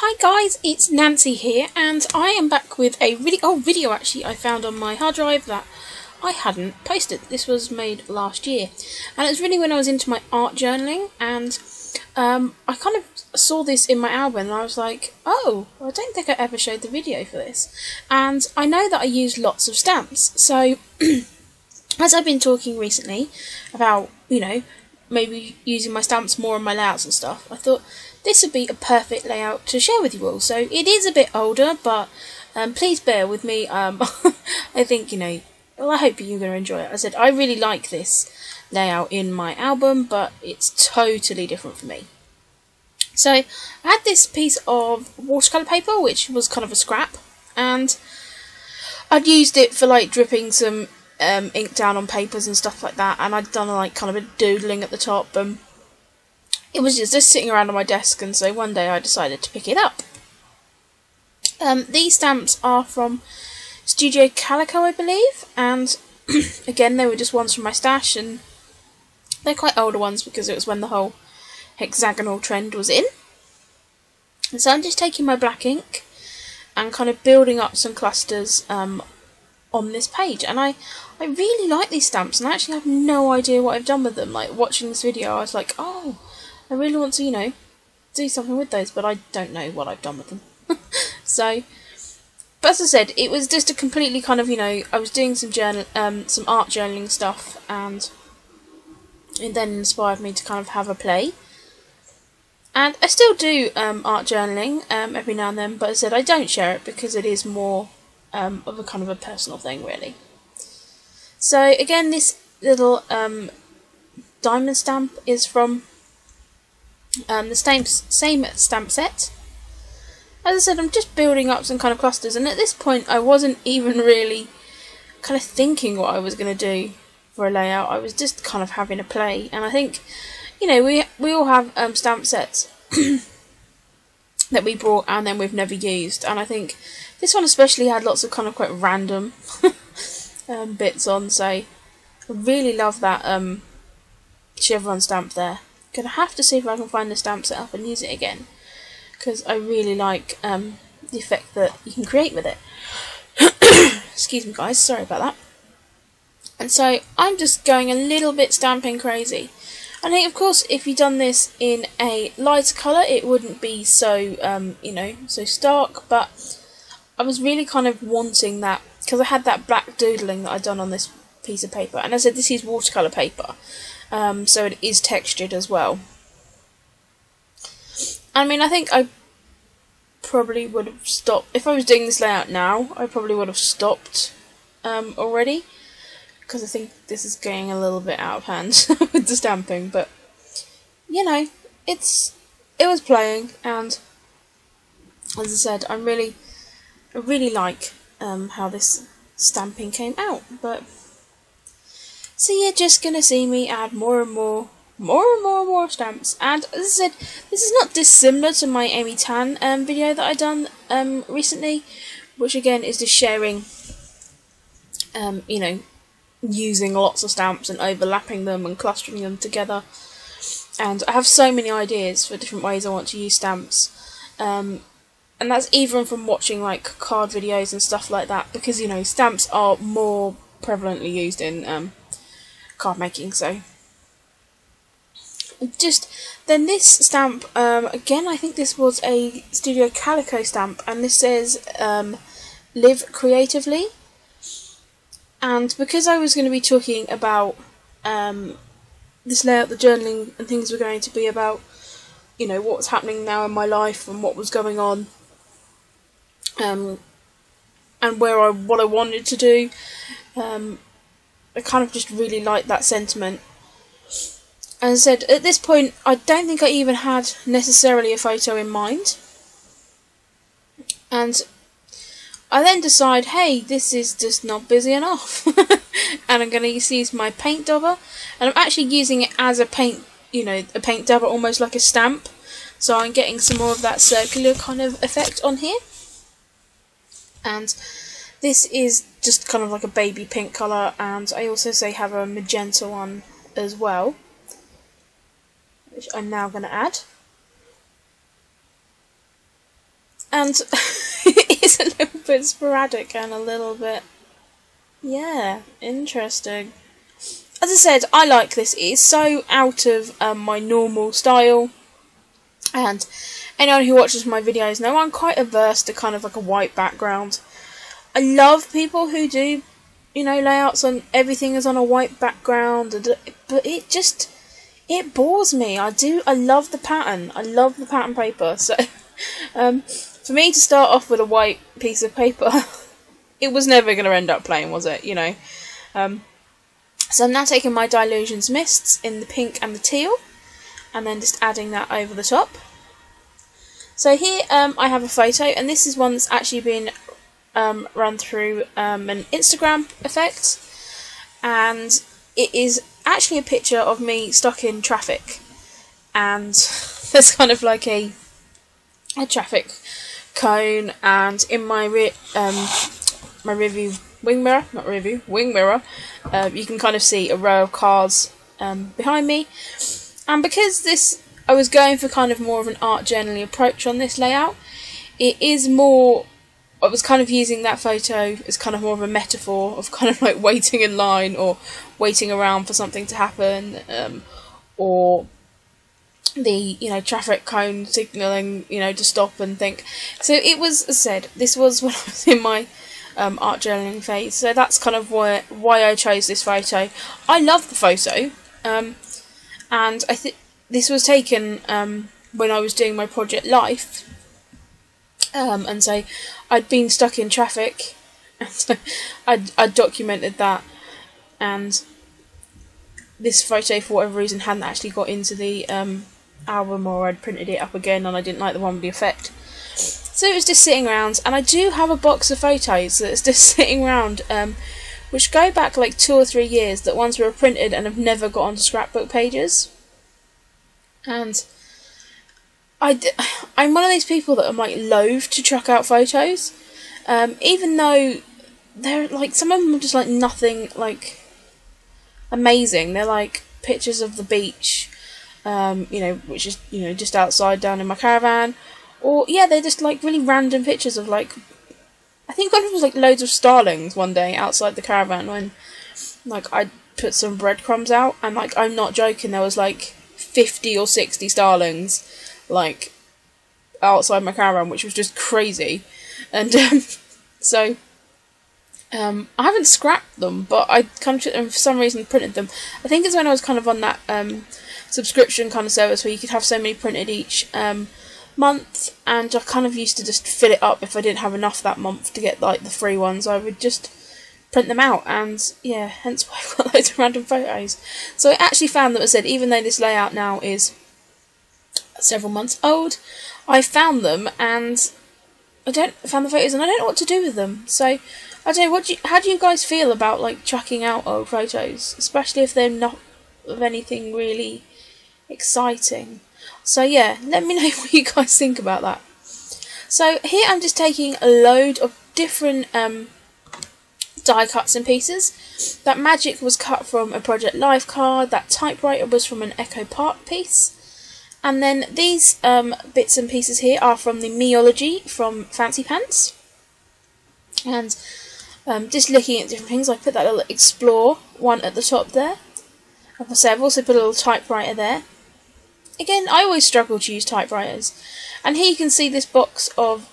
Hi guys, it's Nancy here, and I am back with a really old video actually I found on my hard drive that I hadn't posted. This was made last year, and it was really when I was into my art journaling, and I kind of saw this in my album and I was like, oh, I don't think I ever showed the video for this. And I know that I used lots of stamps, so as I've been talking recently about, maybe using my stamps more on my layouts and stuff, I thought this would be a perfect layout to share with you all. So it is a bit older, but please bear with me. I think, well, I hope you're going to enjoy it. I said I really like this layout in my album, but it's totally different for me. So I had this piece of watercolour paper, which was kind of a scrap, and I'd used it for like dripping some ink down on papers and stuff like that, and I'd done like kind of a doodling at the top, and it was just sitting around on my desk, and so one day I decided to pick it up. These stamps are from Studio Calico, I believe, and again they were just ones from my stash, and they're quite older ones because it was when the whole hexagonal trend was in. And so I'm just taking my black ink and kind of building up some clusters on this page, and I really like these stamps, and I actually have no idea what I've done with them. Like, watching this video I was like, oh, I really want to, do something with those, but I don't know what I've done with them. So, but as I said, it was just a completely kind of, I was doing some art journaling stuff, and it then inspired me to kind of have a play. And I still do art journaling every now and then, but as I said, I don't share it because it is more of a kind of a personal thing, really. So again, this little diamond stamp is from the same stamp set. As I said, I'm just building up some kind of clusters, and at this point I wasn't even really kind of thinking what I was going to do for a layout. I was just kind of having a play, and I think, we all have stamp sets that we brought and then we've never used, and I think this one especially had lots of kind of quite random bits on, so I really love that chevron stamp there. Gonna have to see if I can find the stamp set up and use it again, because I really like the effect that you can create with it. Excuse me guys, sorry about that. And so I'm just going a little bit stamping crazy. I think, of course, if you'd done this in a lighter colour, it wouldn't be so, so stark, but I was really kind of wanting that, because I had that black doodling that I'd done on this piece of paper, and as I said, this is watercolour paper, so it is textured as well. I mean, I think I probably would have stopped, if I was doing this layout now, I probably would have stopped already, because I think this is getting a little bit out of hand with the stamping, but it was playing, and as I said, I really like how this stamping came out. But so you're just gonna see me add more and more stamps, and as I said, this is not dissimilar to my Amy Tan video that I done recently, which again is just sharing using lots of stamps and overlapping them and clustering them together. And I have so many ideas for different ways I want to use stamps, and that's even from watching like card videos and stuff like that, because stamps are more prevalently used in card making. So then this stamp, again, I think this was a Studio Calico stamp, and this says live creatively. And because I was going to be talking about this layout, the journaling and things were going to be about, what's happening now in my life and what was going on, and what I wanted to do, I kind of just really liked that sentiment. As I said, at this point, I don't think I even had necessarily a photo in mind, and I then decide, hey, this is just not busy enough, and I'm going to use my paint dauber, and I'm actually using it as a paint, a paint dauber, almost like a stamp, so I'm getting some more of that circular kind of effect on here. And this is just kind of like a baby pink colour, and I also have a magenta one as well, which I'm now going to add. And it is a little bit sporadic and a little bit, yeah, interesting. As I said, I like this. It is so out of my normal style, and anyone who watches my videos know I'm quite averse to kind of like a white background. I love people who do, you know, layouts on everything is on a white background, but it bores me. I love the pattern. I love the pattern paper. So, for me to start off with a white piece of paper, it was never going to end up plain, was it? You know. So I'm now taking my Dilutions Mists in the pink and the teal, and then just adding that over the top. So here I have a photo, and this is one that's actually been run through an Instagram effect, and it is actually a picture of me stuck in traffic, and there's kind of like a traffic cone, and in my my review wing mirror, you can kind of see a row of cars behind me. And because I was going for kind of more of an art journaling approach on this layout, it is more, I was kind of using that photo as kind of more of a metaphor of kind of like waiting in line or waiting around for something to happen, or the, you know, traffic cone signalling, you know, to stop and think. So it was, as I said, this was when I was in my art journaling phase, so that's kind of why I chose this photo. I love the photo, and I think this was taken when I was doing my project Life, and so I'd been stuck in traffic, and so I documented that, and this photo for whatever reason hadn't actually got into the album, or I'd printed it up again and I didn't like the one with the effect. So it was just sitting around, and I do have a box of photos that's just sitting around, which go back like 2 or 3 years, that ones were printed and have never got onto scrapbook pages. And I'm one of these people that I'm like loath to chuck out photos, even though they're like, some of them are just like nothing like amazing. They're like pictures of the beach, you know, which is, you know, just outside down in my caravan. Or, yeah, they're just, like, really random pictures of, like, I think one of them was, like, loads of starlings one day outside the caravan when, like, I put some breadcrumbs out, and, like, I'm not joking, there was, like, 50 or 60 starlings, like, outside my caravan, which was just crazy. And, so, I haven't scrapped them, but I kind of took them, for some reason, printed them. I think it's when I was kind of on that, subscription kind of service where you could have so many printed each, month, and I kind of used to just fill it up. If I didn't have enough that month to get like the free ones, I would just print them out, and yeah, hence why I've got loads of random photos. So I actually found that, I said, even though this layout now is several months old, I found them, and found the photos, and I don't know what to do with them. So I don't know, how do you guys feel about like chucking out old photos, especially if they're not of anything really exciting? So yeah, let me know what you guys think about that. So here I'm just taking a load of different die cuts and pieces. That magic was cut from a Project Life card, that typewriter was from an Echo Park piece, and then these bits and pieces here are from the Meology from Fancy Pants. And just looking at different things, I put that little Explore one at the top there. Like I said, I've also put a little typewriter there. Again, I always struggle to use typewriters. And here you can see this box of,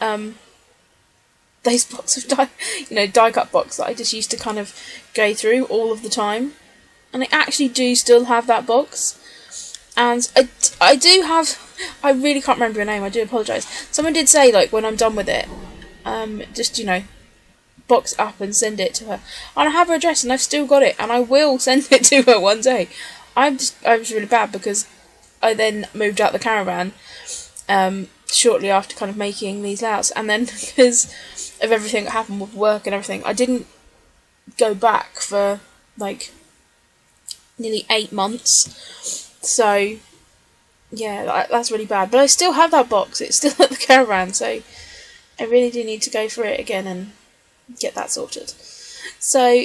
those box of die cut box that I just used to kind of go through all of the time. And I actually do still have that box. And I do have, I really can't remember your name, I do apologise. Someone did say, like, when I'm done with it, just, you know, box up and send it to her. And I have her address, and I've still got it, and I will send it to her one day. I was really bad because I then moved out the caravan shortly after kind of making these layouts, and then because of everything that happened with work and everything, I didn't go back for like nearly 8 months. So yeah, that's really bad. But I still have that box, it's still at the caravan, so I really do need to go for it again and get that sorted. So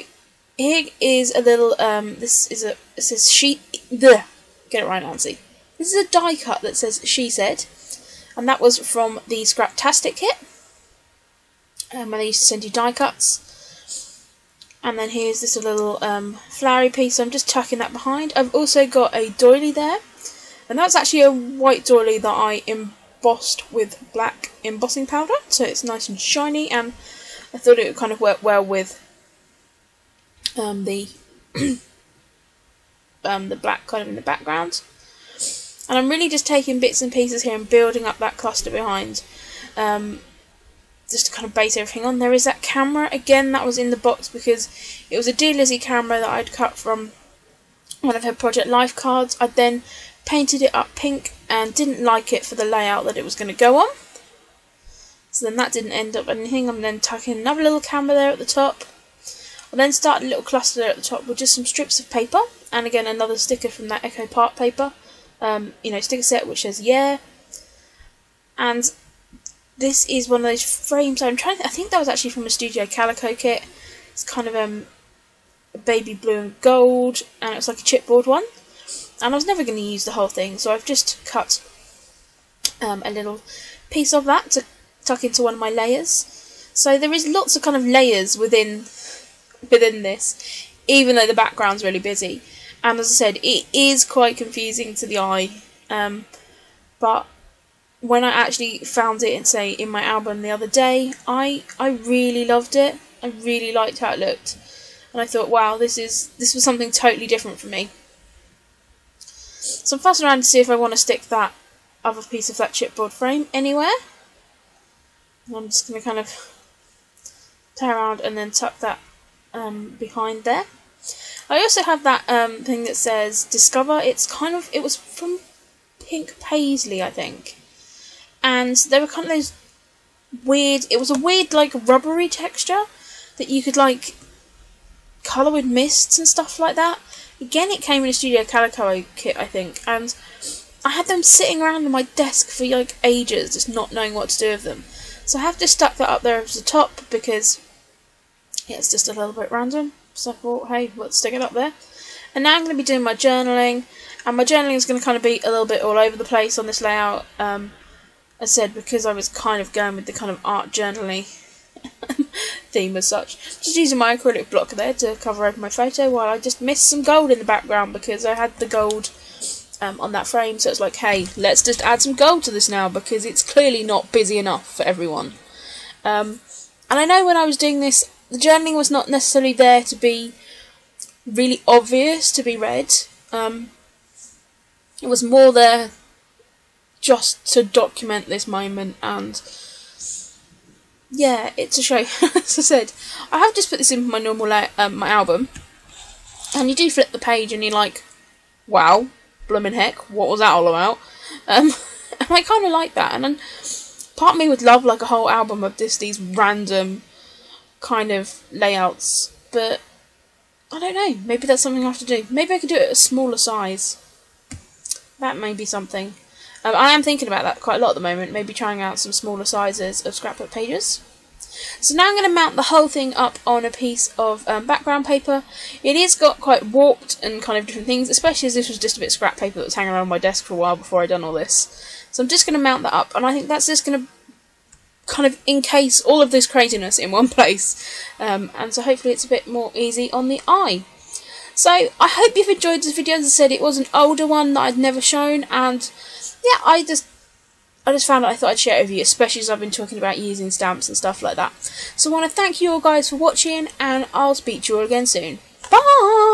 here is a little it says she, get it right, Nancy. This is a die cut that says She Said, and that was from the Scraptastic kit. And they used to send you die cuts. And then here's this little flowery piece, so I'm just tucking that behind. I've also got a doily there, and that's actually a white doily that I embossed with black embossing powder, so it's nice and shiny, and I thought it would kind of work well with the black kind of in the background. And I'm really just taking bits and pieces here and building up that cluster behind, just to kind of base everything on. There is that camera, again, that was in the box because it was a Dear Lizzie camera that I'd cut from one of her Project Life cards. I then painted it up pink and didn't like it for the layout that it was going to go on. So then that didn't end up anything. I'm then tucking another little camera there at the top. I then started a little cluster there at the top with just some strips of paper, and again another sticker from that Echo Park paper, sticker set which says yeah. And this is one of those frames. I think that was actually from a Studio Calico kit. It's kind of a baby blue and gold, and it was like a chipboard one. And I was never going to use the whole thing, so I've just cut a little piece of that to tuck into one of my layers. So there is lots of kind of layers within this, even though the background's really busy. And as I said, it is quite confusing to the eye, but when I actually found it in my album the other day, I really loved it. I really liked how it looked, and I thought, wow, this was something totally different for me. So I'm fussing around to see if I want to stick that other piece of that chipboard frame anywhere. And I'm just going to kind of turn around and then tuck that behind there. I also have that thing that says Discover. It was from Pink Paisley, I think. And there were kind of those weird, it was a weird like rubbery texture that you could like colour with mists and stuff like that. Again, it came in a Studio Calico kit, I think, and I had them sitting around on my desk for like ages, just not knowing what to do with them. So I have just stuck that up there as the top because yeah, it's just a little bit random. So I thought, hey, let's stick it up there. And now I'm going to be doing my journaling, and my journaling is going to kind of be a little bit all over the place on this layout. As I said, because I was kind of going with the kind of art journaling theme as such. Just using my acrylic block there to cover over my photo, while I just missed some gold in the background because I had the gold on that frame. So it's like, hey, let's just add some gold to this now because it's clearly not busy enough for everyone. And I know when I was doing this, the journaling was not necessarily there to be really obvious to be read. It was more there just to document this moment, and yeah, it's a show. As I said, I have just put this in my normal my album, and you do flip the page and you're like, wow, bloomin' heck, what was that all about? And I kind of like that, and then part of me would love like a whole album of these random kind of layouts, but I don't know, maybe that's something I have to do. Maybe I could do it at a smaller size. That may be something. I am thinking about that quite a lot at the moment, maybe trying out some smaller sizes of scrapbook pages. So now I'm going to mount the whole thing up on a piece of background paper. It is got quite warped and kind of different things, especially as this was just a bit of scrap paper that was hanging around my desk for a while before I'd done all this. So I'm just going to mount that up, and I think that's just going to kind of encase all of this craziness in one place. And so hopefully it's a bit more easy on the eye. So I hope you've enjoyed this video. As I said, it was an older one that I'd never shown, and yeah, I just found it, I thought I'd share it with you, especially as I've been talking about using stamps and stuff like that. So I want to thank you all guys for watching, and I'll speak to you all again soon. Bye!